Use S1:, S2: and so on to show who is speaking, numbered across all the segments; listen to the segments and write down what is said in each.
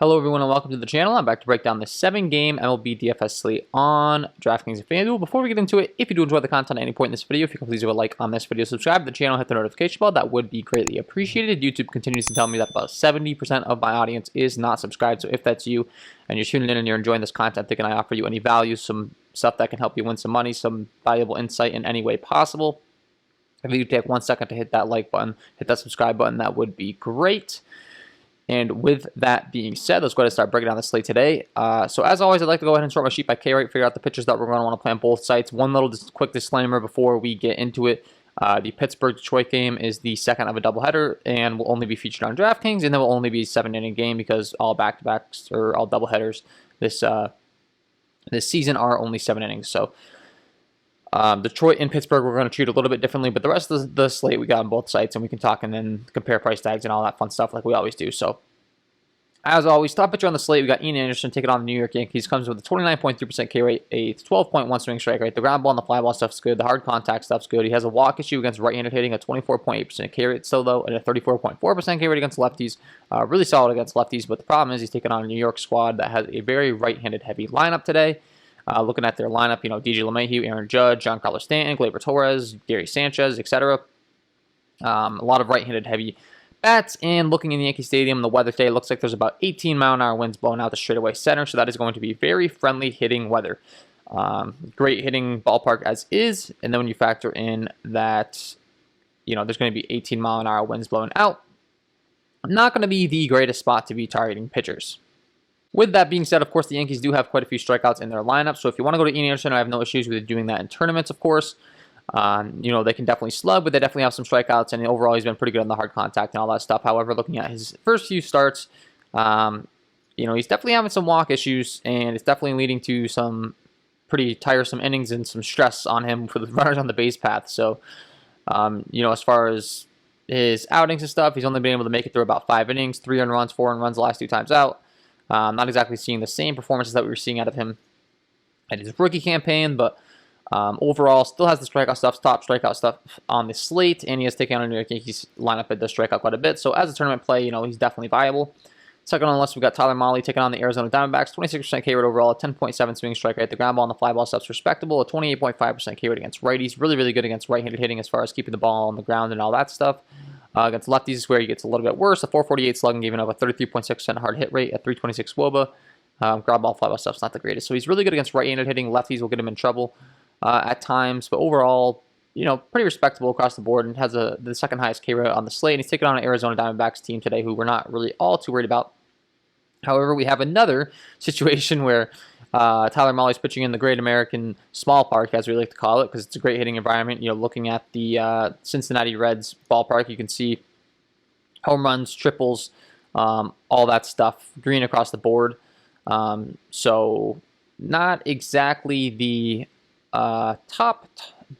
S1: Hello everyone and welcome to the channel. I'm back to break down the 7-game MLB DFS slate on DraftKings and FanDuel. Before we get into it, if you do enjoy the content at any point in this video, if you can please do a like on this video, subscribe to the channel, hit the notification bell, that would be greatly appreciated. YouTube continues to tell me that about 70% of my audience is not subscribed, so if that's you and you're tuning in and you're enjoying this content, thinking I offer you any value, some stuff that can help you win some money, some valuable insight in any way possible, if you take 1 second to hit that like button, hit that subscribe button, that would be great. And with that being said, let's go ahead and start breaking down the slate today. So as always, I'd like to go ahead and sort my sheet by K rate, figure out the pitchers that we're going to want to play on both sites. One little quick disclaimer before we get into it. The Pittsburgh-Detroit game is the second of a doubleheader and will only be featured on DraftKings, and then will only be a 7-inning game because all back-to-backs or all doubleheaders this season are only 7 innings. So Detroit and Pittsburgh we're going to treat a little bit differently, but the rest of the slate we got on both sites, and we can talk and then compare price tags and all that fun stuff like we always do. So as always, top pitcher on the slate, we got Ian Anderson taking on the New York Yankees. Comes with a 29.3% K rate, a 12.1 swing strike rate. The ground ball and the fly ball stuff's good. The hard contact stuff's good. He has a walk issue against right-handed hitting, a 24.8% K rate still though, and a 34.4% K rate against lefties. Really solid against lefties, but the problem is he's taking on a New York squad that has a very right-handed heavy lineup today. Looking at their lineup, DJ LeMahieu, Aaron Judge, Giancarlo Stanton, Gleyber Torres, Gary Sanchez, etc. A lot of right-handed heavy bats. And looking in the Yankee Stadium, the weather today looks like there's about 18-mile-an-hour winds blowing out the straightaway center, so that is going to be very friendly hitting weather. Great hitting ballpark as is, and then when you factor in that, there's going to be 18-mile-an-hour winds blowing out, not going to be the greatest spot to be targeting pitchers. With that being said, of course, the Yankees do have quite a few strikeouts in their lineup, so if you want to go to Ian Anderson, I have no issues with doing that in tournaments, of course. They can definitely slug, but they definitely have some strikeouts, and overall he's been pretty good on the hard contact and all that stuff. However, looking at his first few starts, he's definitely having some walk issues, and it's definitely leading to some pretty tiresome innings and some stress on him for the runners on the base path. So, as far as his outings and stuff, he's only been able to make it through about 5 innings, 3 earned runs, 4 earned runs the last 2 times out. Not exactly seeing the same performances that we were seeing out of him at his rookie campaign, but overall still has the strikeout stuff, top strikeout stuff on the slate, and he has taken on a New York Yankees lineup that does strike out quite a bit. So as a tournament play, he's definitely viable. Second on the list, we got Tyler Mahle taking on the Arizona Diamondbacks, 26% K rate overall, a 10.7 swing strike rate. The ground ball and the fly ball stuff's respectable, a 28.5% K rate against righties. Really, really good against right-handed hitting as far as keeping the ball on the ground and all that stuff. Against lefties is where he gets a little bit worse. A 448 slugging, giving up a 33.6% hard hit rate, a 326 WOBA. Ground ball, fly ball stuff's not the greatest. So he's really good against right-handed hitting. Lefties will get him in trouble at times, but overall, pretty respectable across the board, and has the second highest K rate on the slate. And he's taking on an Arizona Diamondbacks team today who we're not really all too worried about. However, we have another situation where Tyler Mahle's pitching in the Great American Small Park, as we like to call it, because it's a great hitting environment. Looking at the Cincinnati Reds ballpark, you can see home runs, triples, all that stuff, green across the board. So not exactly the top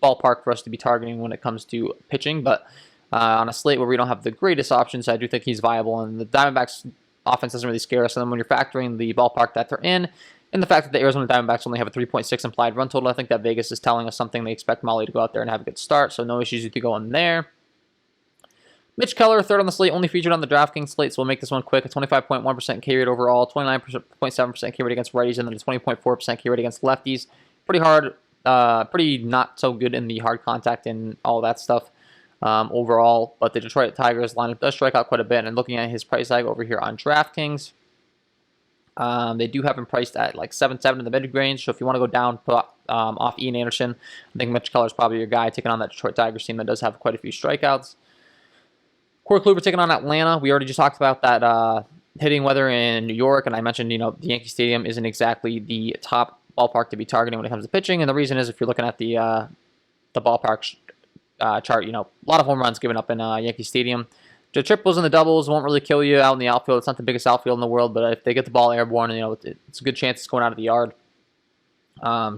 S1: ballpark for us to be targeting when it comes to pitching, but on a slate where we don't have the greatest options, I do think he's viable, and the Diamondbacks offense doesn't really scare us. And then when you're factoring the ballpark that they're in, and the fact that the Arizona Diamondbacks only have a 3.6 implied run total, I think that Vegas is telling us something. They expect Mahle to go out there and have a good start, so no issues with you going there. Mitch Keller, third on the slate, only featured on the DraftKings slate, so we'll make this one quick. A 25.1% K rate overall, 29.7% K rate against righties, and then a 20.4% K rate against lefties. Pretty hard, pretty not so good in the hard contact and all that stuff overall, but the Detroit Tigers lineup does strike out quite a bit, and looking at his price tag over here on DraftKings, they do have him priced at like 7.7 in the mid-range, so if you want to go down off Ian Anderson, I think Mitch Keller is probably your guy taking on that Detroit Tigers team that does have quite a few strikeouts. Corey Kluber taking on Atlanta. We already just talked about that hitting weather in New York, and I mentioned, the Yankee Stadium isn't exactly the top ballpark to be targeting when it comes to pitching, and the reason is if you're looking at the ballpark chart, a lot of home runs given up in Yankee Stadium. The triples and the doubles won't really kill you out in the outfield. It's not the biggest outfield in the world, but if they get the ball airborne, it's a good chance it's going out of the yard.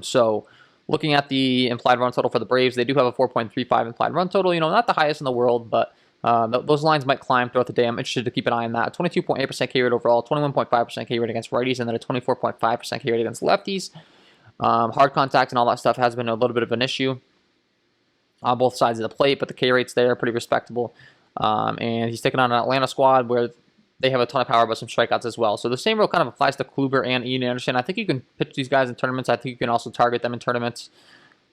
S1: So looking at the implied run total for the Braves, they do have a 4.35 implied run total. Not the highest in the world, but those lines might climb throughout the day. I'm interested to keep an eye on that. 22.8% K rate overall, 21.5% K rate against righties, and then a 24.5% K rate against lefties. Hard contact and all that stuff has been a little bit of an issue on both sides of the plate, but the K rates there are pretty respectable. And he's taking on an Atlanta squad where they have a ton of power, but some strikeouts as well. So the same rule kind of applies to Kluber and Ian Anderson. I think you can pitch these guys in tournaments. I think you can also target them in tournaments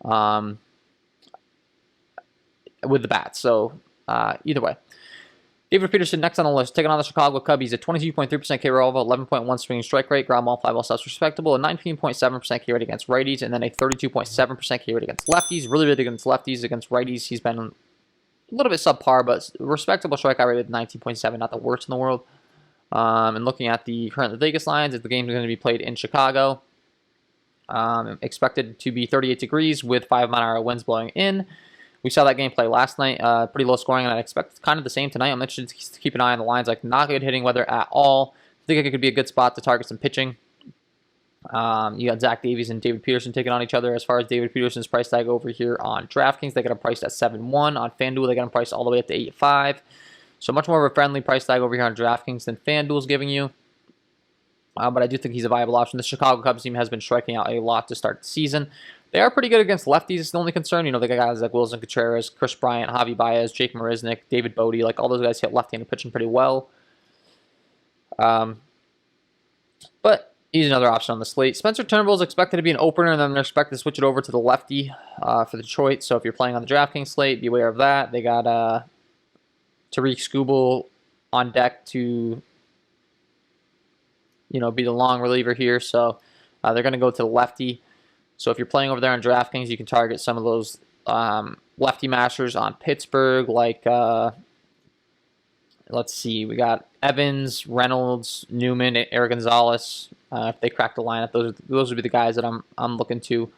S1: with the bats. So either way. David Peterson next on the list, taking on the Chicago Cubs. He's a 22.3% K roll, 11.1 swinging strike rate, ground ball, fly ball stuff's respectable, a 19.7% K rate against righties, and then a 32.7% K rate against lefties. Really good against lefties. Against righties, he's been a little bit subpar, but respectable strikeout rate with 19.7, not the worst in the world. And looking at the current Vegas lines, if the game is going to be played in Chicago, expected to be 38 degrees with 5-mile-an-hour winds blowing in. We saw that game play last night, pretty low scoring, and I expect kind of the same tonight. I'm interested to keep an eye on the lines, like not good hitting weather at all. I think it could be a good spot to target some pitching. You got Zach Davies and David Peterson taking on each other. As far as David Peterson's price tag over here on DraftKings, they got him priced at 7-1. On FanDuel, they got him priced all the way up to 8-5. So much more of a friendly price tag over here on DraftKings than FanDuel's giving you. But I do think he's a viable option. The Chicago Cubs team has been striking out a lot to start the season. They are pretty good against lefties. It's the only concern. You know, they got guys like Wilson Contreras, Chris Bryant, Javi Baez, Jake Marisnick, David Bodie. Like, all those guys hit left-handed pitching pretty well. But he's another option on the slate. Spencer Turnbull is expected to be an opener, and then they're expected to switch it over to the lefty for Detroit. So if you're playing on the DraftKings slate, be aware of that. They got Tariq Skubal on deck to, you know, be the long reliever here. So they're going to go to the lefty. So if you're playing over there on DraftKings, you can target some of those lefty mashers on Pittsburgh, like, let's see, we got Evans, Reynolds, Newman, Eric Gonzalez. If they crack the lineup, those would be the guys that I'm looking to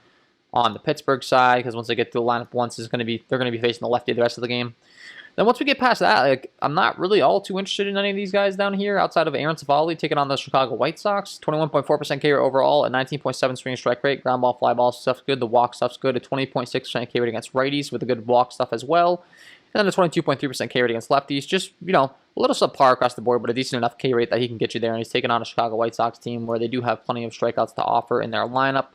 S1: on the Pittsburgh side, because once they get to the lineup once, they're going to be facing the lefty the rest of the game. Then once we get past that, like, I'm not really all too interested in any of these guys down here outside of Aaron Civale taking on the Chicago White Sox. 21.4% K rate overall, a 19.7 swing strike rate, ground ball, fly ball stuff's good, the walk stuff's good, a 20.6% K rate against righties with a good walk stuff as well, and then a 22.3% K rate against lefties. Just, you know, a little subpar across the board, but a decent enough K rate that he can get you there, and he's taking on a Chicago White Sox team where they do have plenty of strikeouts to offer in their lineup.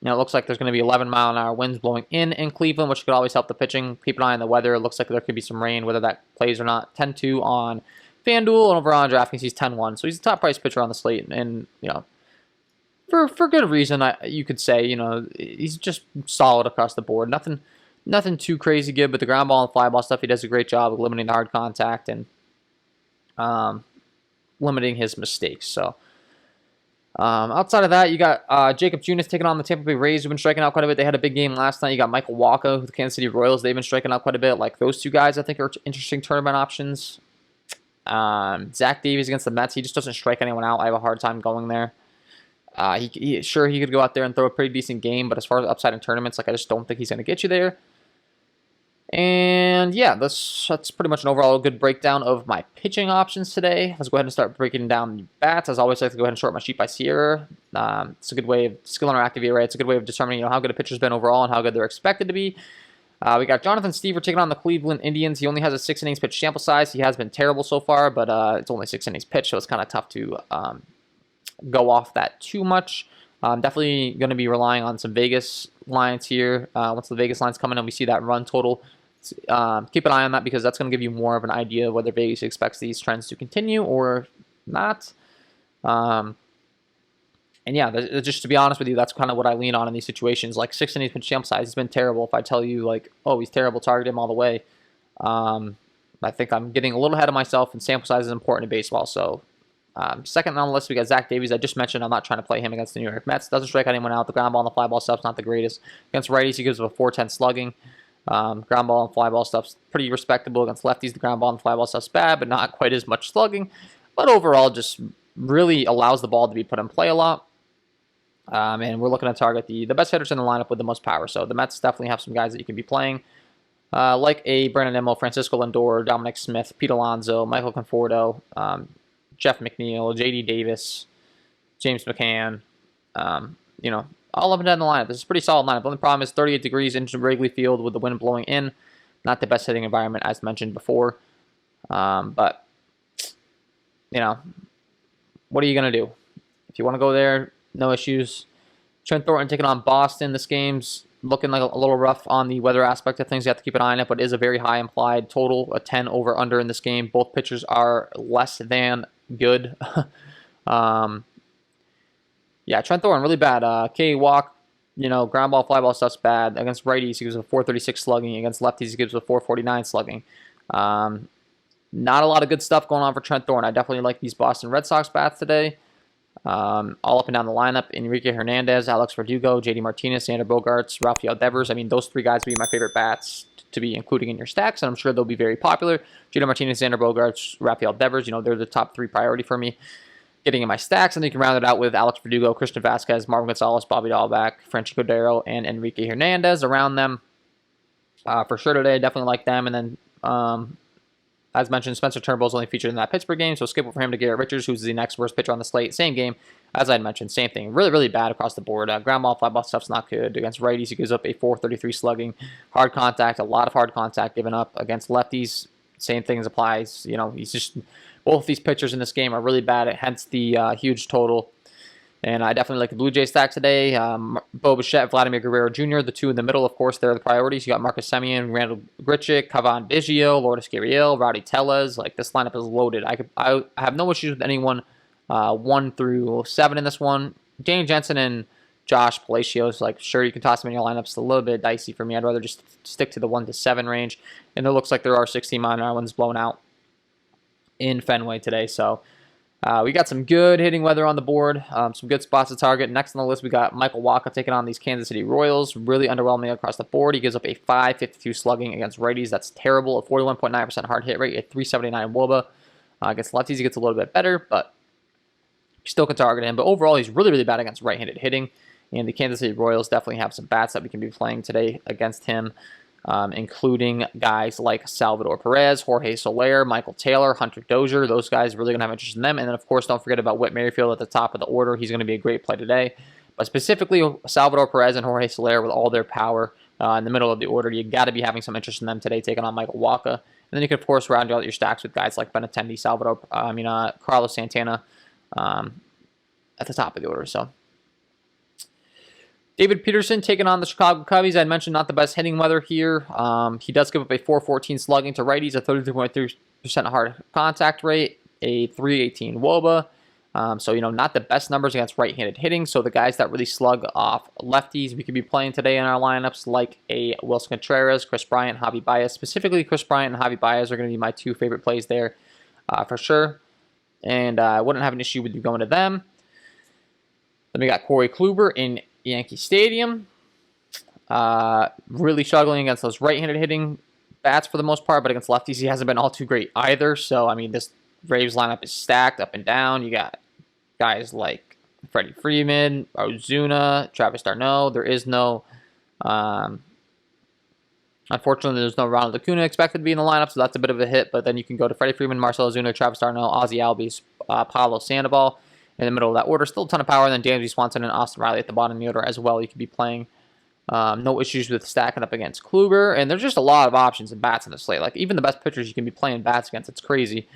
S1: You know, it looks like there's going to be 11-mile-an-hour winds blowing in Cleveland, which could always help the pitching. Keep an eye on the weather. It looks like there could be some rain, whether that plays or not. 10-2 on FanDuel, and over on DraftKings, he's 10-1. So he's the top-priced pitcher on the slate, and you know, for good reason, you could say. You know, he's just solid across the board. Nothing too crazy good, but the ground ball and fly ball stuff, he does a great job of limiting the hard contact and limiting his mistakes. So. Outside of that, you got Jacob Junis taking on the Tampa Bay Rays, who've been striking out quite a bit. They had a big game last night. You got Michael Wacha with the Kansas City Royals. They've been striking out quite a bit. Like, those two guys, I think, are interesting tournament options. Zach Davies against the Mets. He just doesn't strike anyone out. I have a hard time going there. He could go out there and throw a pretty decent game, but as far as upside in tournaments, like, I just don't think he's going to get you there. And yeah, that's pretty much an overall good breakdown of my pitching options today. Let's go ahead and start breaking down the bats. As always, I like to go ahead and short my sheet by Sierra. It's a good way of skill interactive ERA. It's a good way of determining, you know, how good a pitcher's been overall and how good they're expected to be. We got Jonathan Stever taking on the Cleveland Indians. He only has a 6 innings pitch sample size. He has been terrible so far, but it's only 6 innings pitch, so it's kind of tough to go off that too much. I'm definitely going to be relying on some Vegas lines here. Once the Vegas lines come in and we see that run total, keep an eye on that, because that's going to give you more of an idea of whether Vegas expects these trends to continue or not. And yeah, just to be honest with you, that's kind of what I lean on in these situations. Like, 6 innings pitch sample size has been terrible. If I tell you, like, oh, he's terrible, target him all the way, I think I'm getting a little ahead of myself, and sample size is important in baseball. So second on the list, we got Zach Davies. I just mentioned I'm not trying to play him against the New York Mets. Doesn't strike anyone out. The ground ball and the fly ball stuff's not the greatest. Against righties, he gives up a 4.10 slugging. Ground ball and fly ball stuff's pretty respectable. Against lefties, the ground ball and fly ball stuff's bad, but not quite as much slugging. But overall, just really allows the ball to be put in play a lot. And we're looking to target the best hitters in the lineup with the most power. So the Mets definitely have some guys that you can be playing, like a Brandon Nimmo, Francisco Lindor, Dominic Smith, Pete Alonso, Michael Conforto, Jeff McNeil, J.D. Davis, James McCann, you know, all up and down the lineup. This is a pretty solid lineup. The only problem is 38 degrees into Wrigley Field with the wind blowing in. Not the best hitting environment, as mentioned before. But, you know, what are you going to do? If you want to go there, no issues. Trent Thornton taking on Boston. This game's looking like a little rough on the weather aspect of things. You have to keep an eye on it, but it is a very high implied total, a 10 over under in this game. Both pitchers are less than good. Yeah, Trent Thorne, really bad. K walk, ground ball, fly ball stuff's bad. Against righties, he gives a 436 slugging. Against lefties, he gives a 449 slugging. Not a lot of good stuff going on for Trent Thorne. I definitely like these Boston Red Sox bats today. All up and down the lineup: Enrique Hernandez, Alex Verdugo, JD Martinez, Xander Bogaerts, Rafael Devers. I mean, those three guys would be my favorite bats to be including in your stacks, and I'm sure they'll be very popular. JD Martinez, Xander Bogaerts, Rafael Devers, they're the top three priority for me getting in my stacks, and then you can round it out with Alex Verdugo, Christian Vasquez, Marvin Gonzalez, Bobby Dahlbeck, Franchi Cordero, and Enrique Hernandez around them. For sure today, I definitely like them, and then as mentioned, Spencer Turnbull's only featured in that Pittsburgh game, so skip it for him to Garrett Richards, who's the next worst pitcher on the slate. Same game, as I mentioned, same thing. Really, really bad across the board. Ground ball, fly ball stuff's not good. Against righties, he gives up a 433 slugging. Hard contact, a lot of hard contact given up. Against lefties, same thing applies. He's just, both these pitchers in this game are really bad, hence the huge total. And I definitely like the Blue Jays stack today. Bo Bichette, Vladimir Guerrero Jr., the two in the middle, of course, they're the priorities. You got Marcus Semien, Randall Grichuk, Cavan Biggio, Lourdes Gurriel, Rowdy Tellez. Like, this lineup is loaded. I have no issues with anyone 1 through 7 in this one. Danny Jensen and Josh Palacios, like, sure, you can toss them in your lineups. It's a little bit dicey for me. I'd rather just stick to the 1 to 7 range. And it looks like there are 16 mile-an-hour winds blown out in Fenway today, so we got some good hitting weather on the board, some good spots to target. Next on the list, we got Michael Wacha taking on these Kansas City Royals. Really underwhelming across the board. He gives up a 552 slugging against righties. That's terrible. A 41.9% hard hit rate, a 379 WOBA. Against lefties, he gets a little bit better, but you still can target him. But overall, he's really, really bad against right-handed hitting. And the Kansas City Royals definitely have some bats that we can be playing today against him. Including guys like Salvador Perez, Jorge Soler, Michael Taylor, Hunter Dozier. Those guys really going to have interest in them. And then, of course, don't forget about Whit Merrifield at the top of the order. He's going to be a great play today. But specifically, Salvador Perez and Jorge Soler with all their power in the middle of the order, you got to be having some interest in them today, taking on Michael Wacha. And then you can, of course, round out your stacks with guys like Benintendi, Carlos Santana at the top of the order. So David Peterson taking on the Chicago Cubs. I mentioned not the best hitting weather here. He does give up a 414 slugging to righties, a 33.3% hard contact rate, a 318 WOBA. So, not the best numbers against right-handed hitting. So the guys that really slug off lefties we could be playing today in our lineups, like a Wilson Contreras, Chris Bryant, Javi Baez. Specifically, Chris Bryant and Javi Baez are going to be my two favorite plays there for sure. And I wouldn't have an issue with you going to them. Then we got Corey Kluber in Yankee Stadium. Really struggling against those right-handed hitting bats for the most part, but against lefties he hasn't been all too great either. So, I mean, this Braves lineup is stacked up and down. You got guys like Freddie Freeman, Ozuna, Travis d'Arnaud. There is no, unfortunately, there's no Ronald Acuna expected to be in the lineup, so that's a bit of a hit. But then you can go to Freddie Freeman, Marcell Ozuna, Travis d'Arnaud, Ozzie Albies, Pablo Sandoval in the middle of that order. Still a ton of power. And then Dansby Swanson and Austin Riley at the bottom of the order as well. You could be playing. No issues with stacking up against Kluber. And there's just a lot of options and bats in the slate. Like, even the best pitchers you can be playing bats against. It's crazy.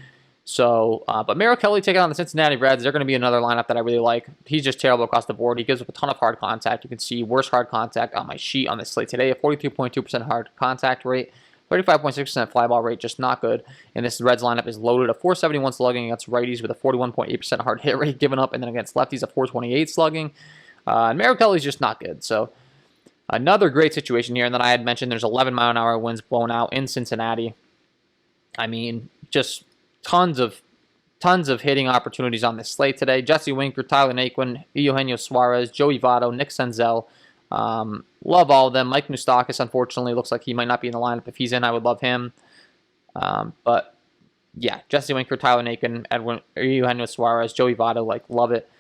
S1: So, but Merrill Kelly taking on the Cincinnati Reds. They're going to be another lineup that I really like. He's just terrible across the board. He gives up a ton of hard contact. You can see worst hard contact on my sheet on this slate today. A 42.2% hard contact rate. 35.6% fly ball rate, just not good. And this Reds lineup is loaded. A 471 slugging against righties with a 41.8% hard hit rate given up. And then against lefties, a 428 slugging. And Merrill Kelly's just not good. So, another great situation here. And then I had mentioned there's 11 mile-an-hour winds blown out in Cincinnati. I mean, just tons of hitting opportunities on this slate today. Jesse Winker, Tyler Naquin, Eugenio Suarez, Joey Votto, Nick Senzel. Love all of them. Mike Moustakas, unfortunately, looks like he might not be in the lineup. If he's in, I would love him. But yeah, Jesse Winker, Tyler Naquin, Eugenio Suarez, Joey Votto, love it.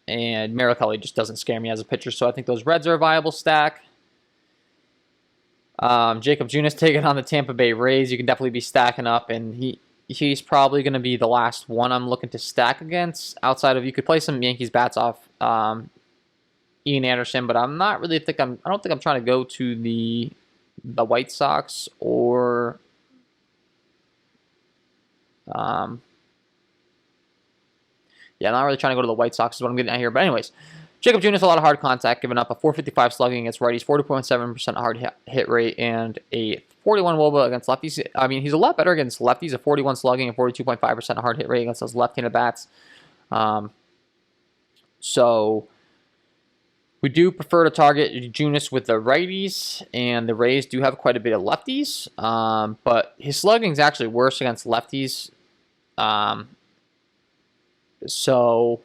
S1: And Merrill Kelly just doesn't scare me as a pitcher, so I think those Reds are a viable stack. Jacob Junis taking on the Tampa Bay Rays. You can definitely be stacking up, and he's probably going to be the last one I'm looking to stack against. Outside of, you could play some Yankees bats off Ian Anderson, but I'm not really I don't think I'm trying to go to the White Sox or yeah, I'm not really trying to go to the White Sox is what I'm getting at here. But anyways, Jacob Junis, a lot of hard contact, giving up a 455 slugging against righties, 40.7% hard hit rate, and a 41 wOBA against lefties. I mean, he's a lot better against lefties, a 41 slugging and 42.5% hard hit rate against those left-handed bats. So we do prefer to target Junis with the righties, and the Rays do have quite a bit of lefties, but his slugging is actually worse against lefties. So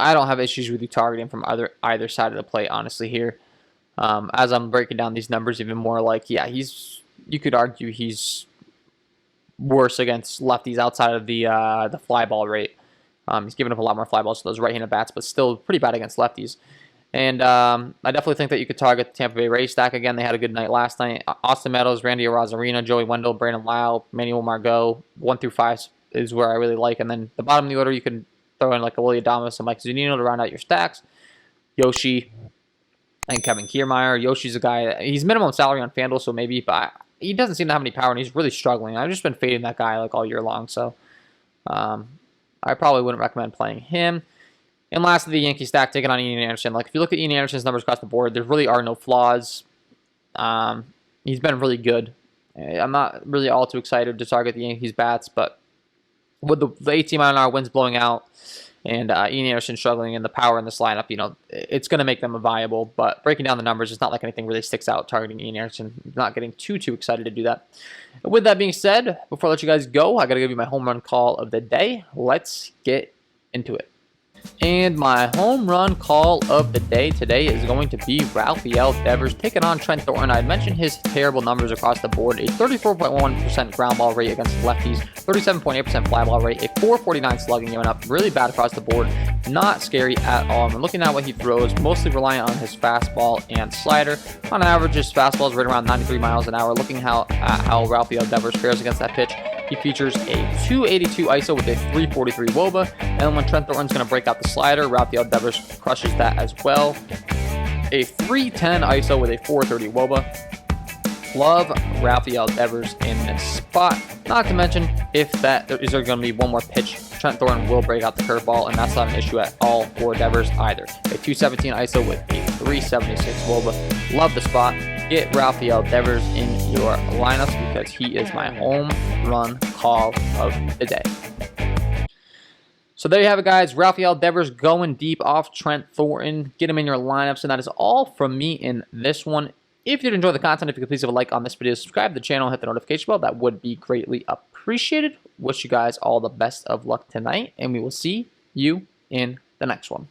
S1: I don't have issues with you targeting from either side of the plate, honestly, here. As I'm breaking down these numbers even more, like, yeah, you could argue he's worse against lefties outside of the fly ball rate. He's given up a lot more fly balls to those right-handed bats, but still pretty bad against lefties. And I definitely think that you could target the Tampa Bay Rays stack again. They had a good night last night. Austin Meadows, Randy Arozarena, Joey Wendell, Brandon Lau, Manuel Margot, 1 through 5 is where I really like. And then the bottom of the order, you can throw in like a Willie Adames and Mike Zunino to round out your stacks. Yoshi and Kevin Kiermaier. Yoshi's a guy, he's minimum salary on FanDuel, so maybe, but he doesn't seem to have any power, and he's really struggling. I've just been fading that guy like all year long, so I probably wouldn't recommend playing him. And lastly, the Yankee stack, taking on Ian Anderson. Like, if you look at Ian Anderson's numbers across the board, there really are no flaws. He's been really good. I'm not really all too excited to target the Yankees bats, but with the 18-mile-an-hour winds blowing out and Ian Anderson struggling in the power in this lineup, you know, it's going to make them viable. But breaking down the numbers, it's not like anything really sticks out targeting Ian Anderson. I'm not getting too excited to do that. With that being said, before I let you guys go, I got to give you my home run call of the day. Let's get into it. And my home run call of the day today is going to be Rafael Devers taking on Trent Thornton. I mentioned his terrible numbers across the board. A 34.1% ground ball rate against lefties, 37.8% fly ball rate, a 449 slugging given up. Really bad across the board. Not scary at all. I'm looking at what he throws, mostly reliant on his fastball and slider. On average, his fastball is right around 93 miles an hour. Looking at how Rafael Devers fares against that pitch, he features a 282 ISO with a 343 wOBA, and when Trent Thornton's going to break out the slider, Rafael Devers crushes that as well. A 310 ISO with a 430 wOBA. Love Rafael Devers in this spot. Not to mention, if there going to be one more pitch, Trent Thornton will break out the curveball, and that's not an issue at all for Devers either. A 217 ISO with a 376 wOBA. Love the spot. Get Rafael Devers in your lineups because he is my home run call of the day. So there you have it, guys. Rafael Devers going deep off Trent Thornton. Get him in your lineups, and that is all from me in this one. If you did enjoy the content, if you could please leave a like on this video, subscribe to the channel, hit the notification bell. That would be greatly appreciated. Wish you guys all the best of luck tonight, and we will see you in the next one.